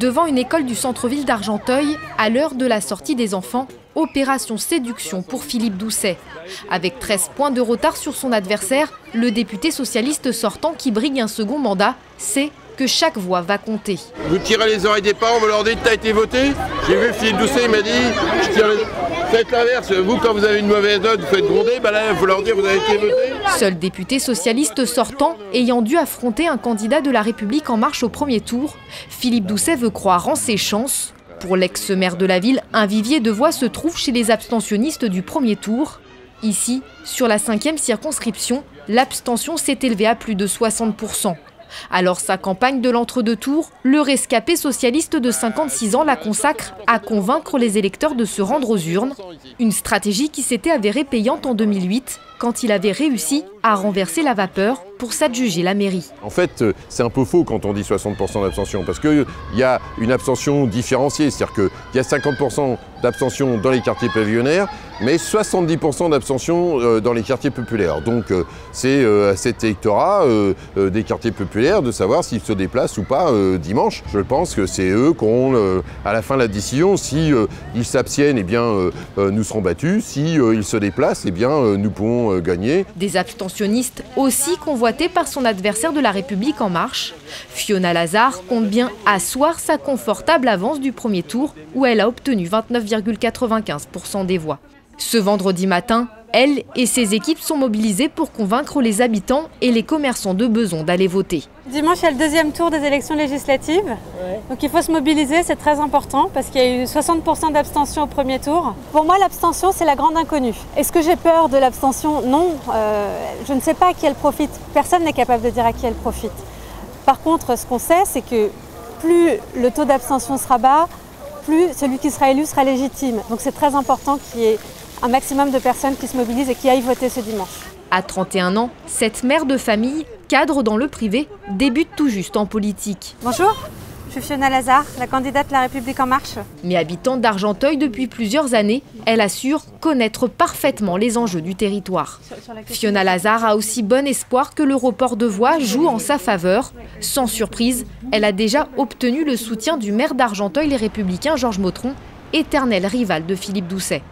Devant une école du centre-ville d'Argenteuil, à l'heure de la sortie des enfants, opération séduction pour Philippe Doucet. Avec 13 points de retard sur son adversaire, le député socialiste sortant qui brigue un second mandat sait que chaque voix va compter. Vous tirez les oreilles des parents, vous leur dites « t'as été voté ?» J'ai vu Philippe Doucet, il m'a dit « je tire les... Faites l'inverse, vous quand vous avez une mauvaise note, vous faites gronder, ben là il faut leur dire vous avez été voté. » Seul député socialiste sortant ayant dû affronter un candidat de La République En Marche au premier tour, Philippe Doucet veut croire en ses chances. Pour l'ex-maire de la ville, un vivier de voix se trouve chez les abstentionnistes du premier tour. Ici, sur la 5e circonscription, l'abstention s'est élevée à plus de 60%. Alors sa campagne de l'entre-deux tours, le rescapé socialiste de 56 ans la consacre à convaincre les électeurs de se rendre aux urnes. Une stratégie qui s'était avérée payante en 2008, quand il avait réussi à renverser la vapeur pour s'adjuger la mairie. En fait, c'est un peu faux quand on dit 60% d'abstention, parce qu'il y a une abstention différenciée, c'est-à-dire qu'il y a 50% d'abstention dans les quartiers pavillonnaires, mais 70% d'abstention dans les quartiers populaires. Donc c'est à cet électorat des quartiers populaires de savoir s'ils se déplacent ou pas dimanche. Je pense que c'est eux qui auront à la fin la décision. Si ils s'abstiennent, eh bien nous serons battus. Si ils se déplacent, eh bien nous pourrons gagner. Des abstentionnistes aussi convoités par son adversaire de La République En Marche. Fiona Lazard compte bien asseoir sa confortable avance du premier tour où elle a obtenu 29,95% des voix. Ce vendredi matin, elle et ses équipes sont mobilisées pour convaincre les habitants et les commerçants de Beson d'aller voter. Dimanche, il y a le deuxième tour des élections législatives. Donc il faut se mobiliser, c'est très important parce qu'il y a eu 60% d'abstention au premier tour. Pour moi, l'abstention, c'est la grande inconnue. Est-ce que j'ai peur de l'abstention? Non, je ne sais pas à qui elle profite. Personne n'est capable de dire à qui elle profite. Par contre, ce qu'on sait, c'est que plus le taux d'abstention sera bas, plus celui qui sera élu sera légitime. Donc c'est très important qu'il y ait un maximum de personnes qui se mobilisent et qui aillent voter ce dimanche. À 31 ans, cette mère de famille, cadre dans le privé, débute tout juste en politique. Bonjour, je suis Fiona Lazard, la candidate de La République En Marche. Mais habitante d'Argenteuil depuis plusieurs années, elle assure connaître parfaitement les enjeux du territoire. Fiona Lazard a aussi bon espoir que le report de voix joue en sa faveur. Sans surprise, elle a déjà obtenu le soutien du maire d'Argenteuil, les Républicains, Georges Mautron, éternel rival de Philippe Doucet.